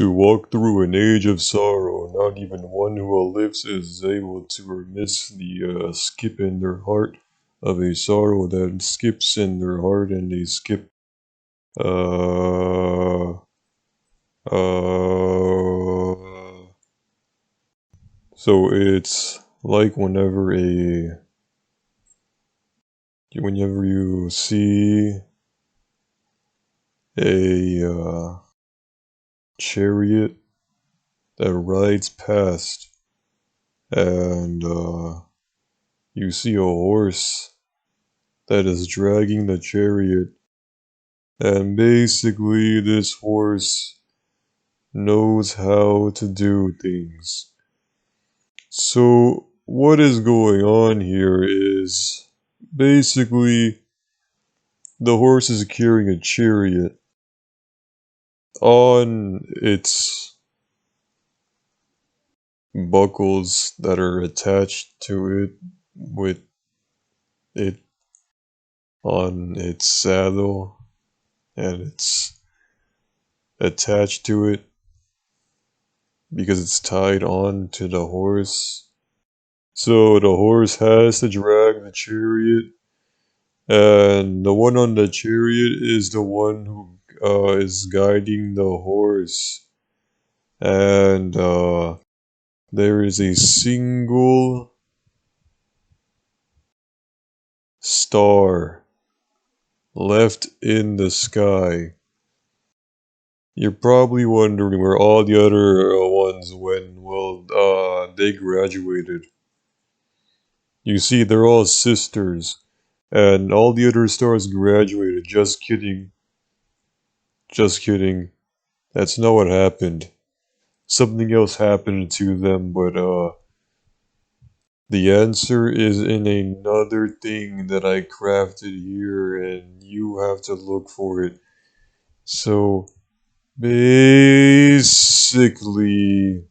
To walk through an age of sorrow, not even one who lives is able to remiss the skip in their heart of a sorrow that skips in their heart and they skip. Uh, uh. So it's like whenever you see a chariot that rides past and you see a horse that is dragging the chariot, and basically this horse knows how to do things. So what is going on here is basically the horse is carrying a chariot on its buckles that are attached to it with it on its saddle, and it's attached to it because it's tied on to the horse. So the horse has to drag the chariot, and the one on the chariot is the one who is guiding the horse. And there is a single star left in the sky. You're probably wondering where all the other ones went. Well, they graduated. You see, they're all sisters, and all the other stars graduated. Just kidding. Just kidding. That's not what happened. Something else happened to them, but the answer is in another thing that I crafted here, and you have to look for it. So, basically,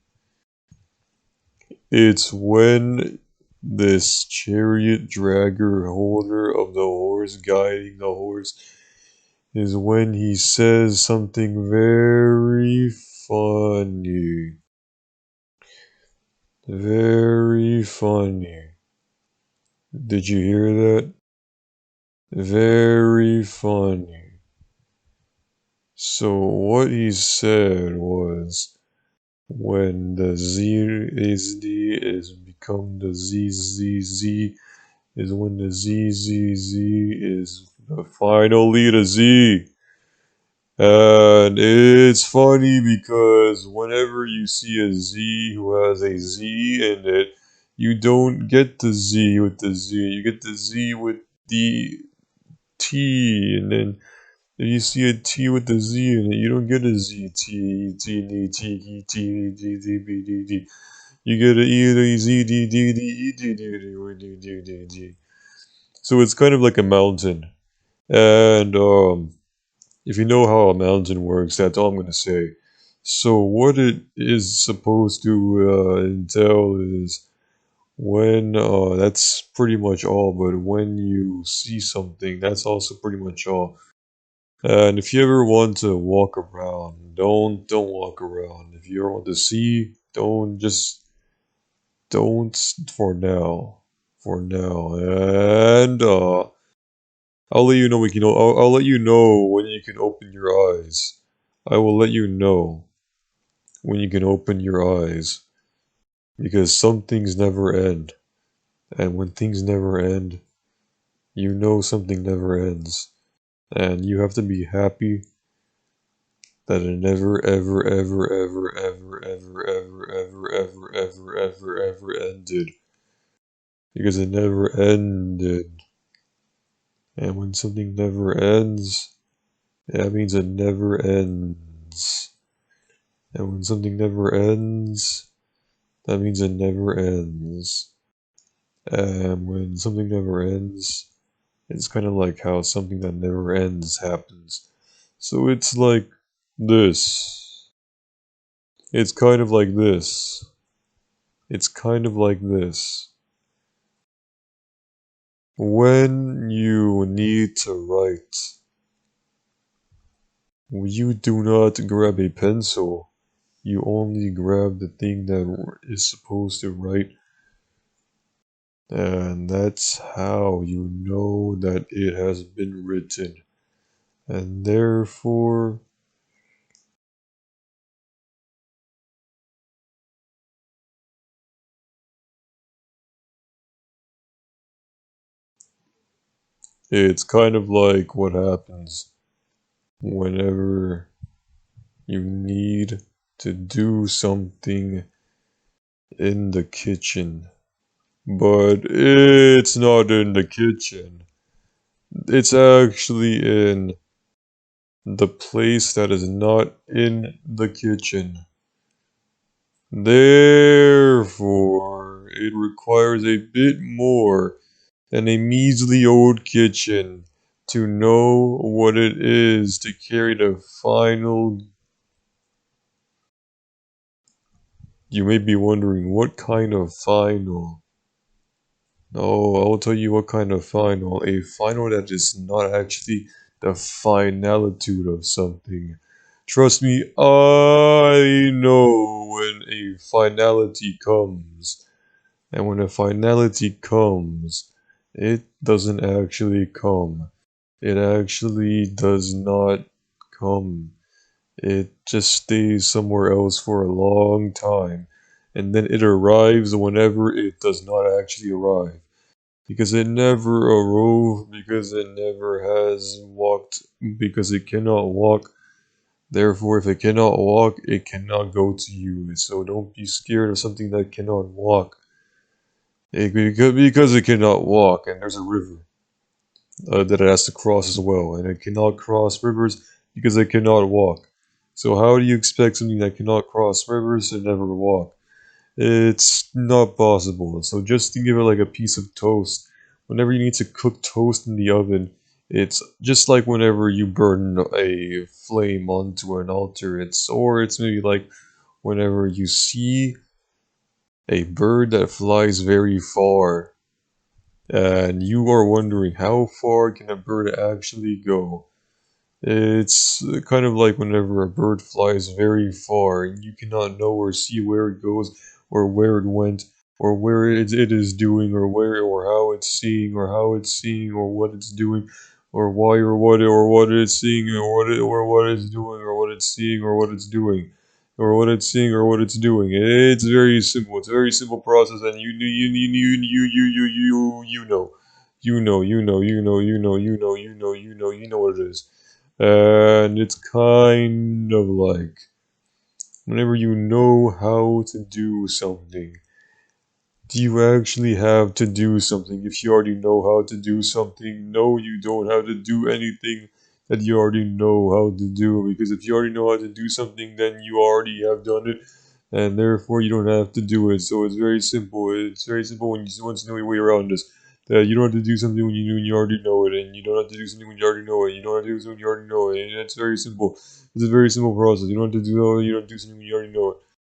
it's when this chariot dragger holder of the horse guiding the horse is when he says something very funny. Very funny. Did you hear that? Very funny. So what he said was, when the ZSD is become the ZZZ, is when the ZZZ is finally the Z. And it's funny because whenever you see a Z who has a Z in it, you don't get the Z with the Z. You get the Z with the T, and then if you see a T with the Z in it, you don't get a Z. T, T, D, T, T, D, D, B, D, D. You get a E, D, Z, D, D, D, E, D, D, D, D, D, D, D. So it's kind of like a mountain. And if you know how a mountain works, that's all I'm going to say. So what it is supposed to entail is that's pretty much all, but when you see something, that's also pretty much all. And if you ever want to walk around, don't walk around. If you ever want to see, don't for now. For now. And I'll let you know I'll let you know when you can open your eyes. I will let you know when you can open your eyes. Because some things never end. And when things never end, you know something never ends. And you have to be happy that it never ever ended. Because it never ended. And when something never ends, that means it never ends. And when something never ends, that means it never ends. And when something never ends, it's kind of like how something that never ends happens. So it's like this. It's kind of like this. It's kind of like this. When you need to write, you do not grab a pencil You only grab the thing that is supposed to write, and that's how you know that it has been written. And therefore, it's kind of like what happens whenever you need to do something in the kitchen. But it's not in the kitchen. It's actually in the place that is not in the kitchen. Therefore, it requires a bit more than a measly old kitchen to know what it is to carry the final. You may be wondering, what kind of final? Oh, I will tell you what kind of final. A final that is not actually the finalitude of something. Trust me, I know when a finality comes. And when a finality comes, it doesn't actually come. It actually does not come. It just stays somewhere else for a long time. And then it arrives whenever it does not actually arrive. Because it never arose, because it never has walked, because it cannot walk. Therefore, if it cannot walk, it cannot go to you. So don't be scared of something that cannot walk. Because it cannot walk, and there's a river that it has to cross as well, and it cannot cross rivers because it cannot walk. So how do you expect something that cannot cross rivers to never walk? It's not possible. So just to give it like a piece of toast, whenever you need to cook toast in the oven, it's just like whenever you burn a flame onto an altar. It's maybe like whenever you see a bird that flies very far, and you are wondering how far can a bird actually go. It's kind of like whenever a bird flies very far and you cannot know or see where it goes or where it went or where it is doing or where or how it's seeing or what it's doing or why or what it's seeing or what it's doing or what it's seeing or what it's doing or what it's seeing or what it's doing. It's very simple. It's a very simple process, and you know. You know what it is. And it's kind of like whenever you know how to do something, do you actually have to do something? If you already know how to do something, no, you don't have to do anything that you already know how to do. Because if you already know how to do something, then you already have done it, and therefore you don't have to do it. So it's very simple. It's very simple when you want to know your way around this. That you don't have to do something when you already know it, and you don't have to do something when you already know it. You don't have to do something when you already know it, and it's very simple. It's a very simple process. You don't do something when you already know it.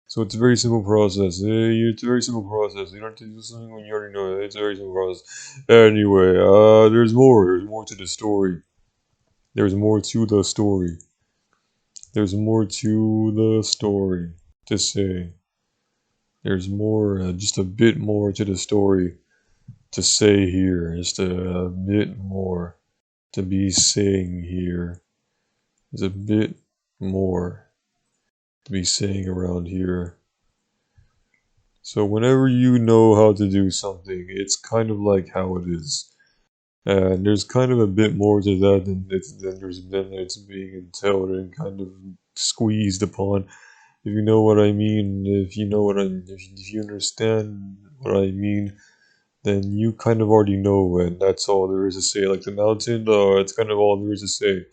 So it's a very simple process. It's a very simple process. You don't have to do something when you already know it. It's a very simple process. Anyway, there's more. There's more to the story. There's more to the story. There's more to the story to say. There's more, just a bit more to the story to say here. Just a bit more to be saying here. There's a bit more to be saying around here. So whenever you know how to do something, it's kind of like how it is. And there's kind of a bit more to that than it's being entailed and kind of squeezed upon. If you know what I mean, if you understand what I mean, then you kind of already know, and that's all there is to say. Like the mountain, it's kind of all there is to say.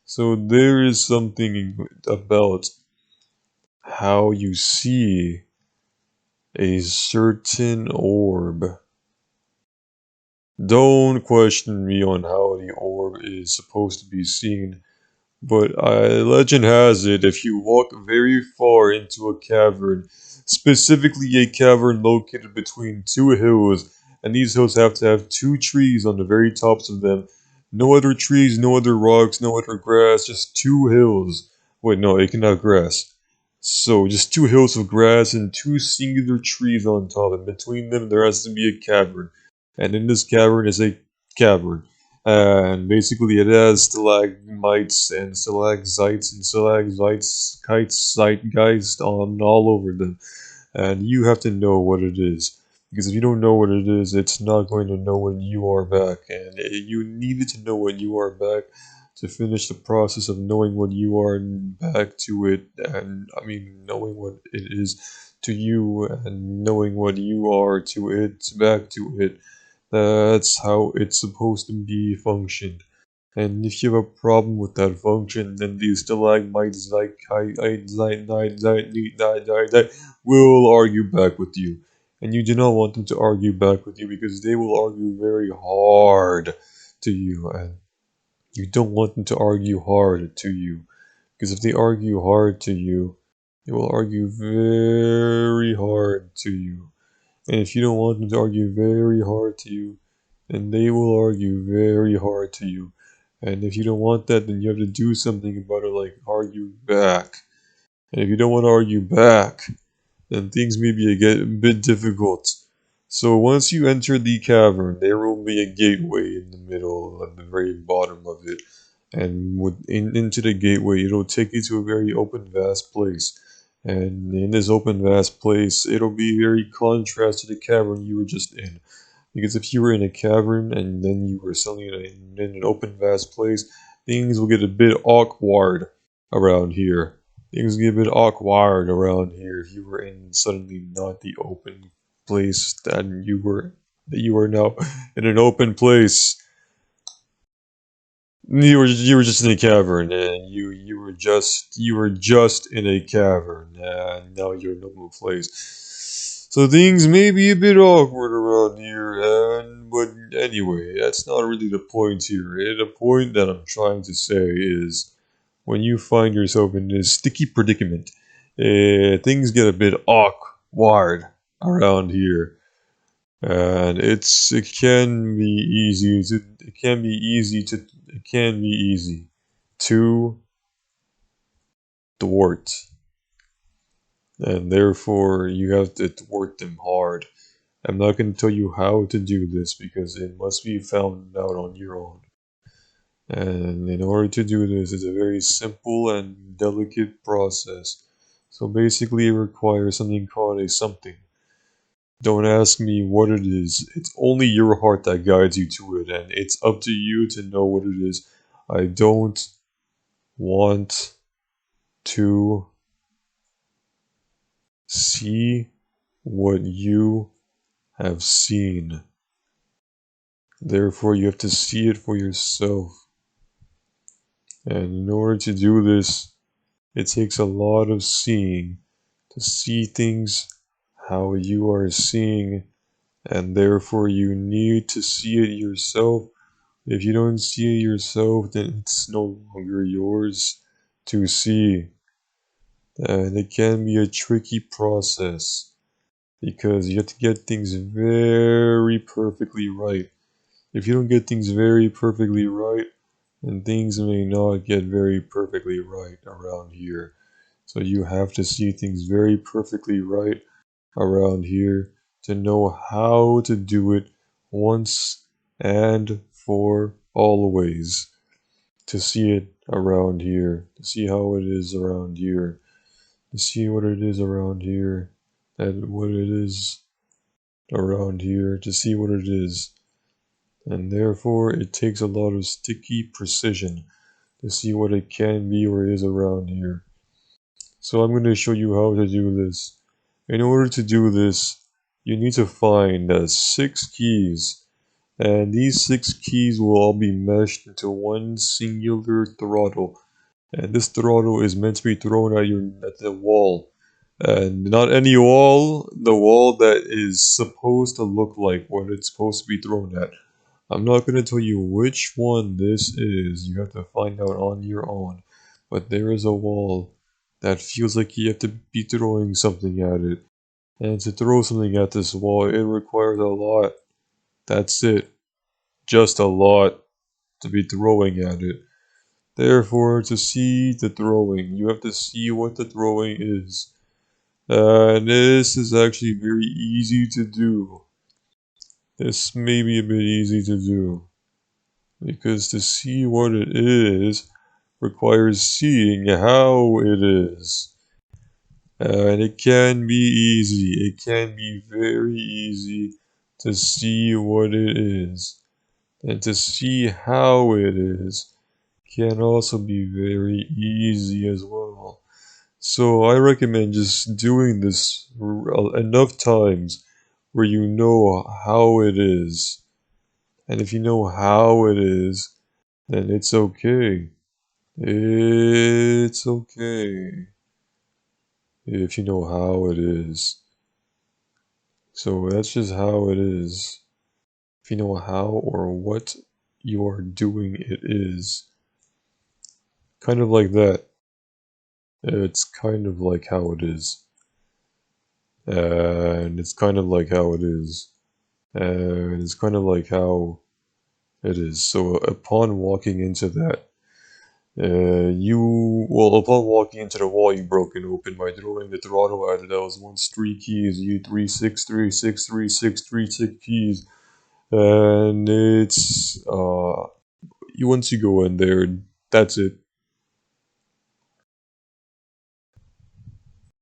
So there is something about how you see a certain orb. Don't question me on how the orb is supposed to be seen, but legend has it if you walk very far into a cavern, specifically a cavern located between two hills, and these hills have to have two trees on the very tops of them. No other trees, no other rocks, no other grass, just two hills. Wait, no, it can have grass. So just two hills of grass and two singular trees on top, and between them there has to be a cavern. And in this cavern is a cavern. And basically it has stalagmites and stalactites and stalagmites, kites, zeitgeist on all over them. And you have to know what it is. Because if you don't know what it is, it's not going to know when you are back. And you needed to know when you are back to finish the process of knowing what you are back to it. And I mean, knowing what it is to you and knowing what you are to it, back to it. That's how it's supposed to be functioned. And if you have a problem with that function, then the stalagmites will argue back with you. And you do not want them to argue back with you because they will argue very hard to you. And you don't want them to argue hard to you. Because if they argue hard to you, they will argue very hard to you. And if you don't want them to argue very hard to you, then they will argue very hard to you. And if you don't want that, then you have to do something about it, like argue back. And if you don't want to argue back, then things may be a bit difficult. So once you enter the cavern, there will be a gateway in the middle, at the very bottom of it. And into the gateway, it'll take you to a very open, vast place. And in this open, vast place, it'll be very contrast to the cavern you were just in. Because if you were in a cavern and then you were suddenly in an open, vast place, things will get a bit awkward around here. Things get a bit awkward around here if you were in suddenly not the open place that you are now in an open place. You were just in a cavern, and you were just in a cavern, and now you're in a new place. So things may be a bit awkward around here, and but anyway, that's not really the point here. The point that I'm trying to say is when you find yourself in this sticky predicament, things get a bit awkward around here. And it can be easy to thwart, and therefore you have to thwart them hard. I'm not going to tell you how to do this because it must be found out on your own. And in order to do this, it's a very simple and delicate process. So basically, it requires something called a something. Don't ask me what it is. It's only your heart that guides you to it, and it's up to you to know what it is. I don't want to see what you have seen. Therefore, you have to see it for yourself. And in order to do this, it takes a lot of seeing to see things how you are seeing, and therefore you need to see it yourself. If you don't see it yourself, then it's no longer yours to see. And it can be a tricky process because you have to get things very perfectly right. If you don't get things very perfectly right, then things may not get very perfectly right around here. So you have to see things very perfectly right around here to know how to do it once and for always. To see it around here, to see how it is around here, to see what it is around here, and what it is around here, to see what it is. And therefore, it takes a lot of sticky precision to see what it can be or is around here. So I'm going to show you how to do this. In order to do this, you need to find 6 keys, and these 6 keys will all be meshed into one singular throttle. And this throttle is meant to be thrown at the wall. And not any wall, the wall that is supposed to look like what it's supposed to be thrown at. I'm not going to tell you which one this is, you have to find out on your own. But there is a wall that feels like you have to be throwing something at it. And to throw something at this wall, it requires a lot. That's it. Just a lot to be throwing at it. Therefore, to see the throwing, you have to see what the throwing is. And this is actually very easy to do. This may be a bit easy to do. Because to see what it is requires seeing how it is. And it can be easy. It can be very easy to see what it is. And to see how it is can also be very easy as well. So I recommend just doing this enough times where you know how it is. And if you know how it is, then it's okay. It's okay if you know how it is. So that's just how it is. If you know how or what you are doing, it is. Kind of like that. It's kind of like how it is. And it's kind of like how it is. And it's kind of like how it is. So upon walking into that, upon walking into the wall, you broke it open by throwing the throttle at it. That was once three keys. You 3 6 3 6 3 6 3 6 keys, and it's you once you go in there, that's it.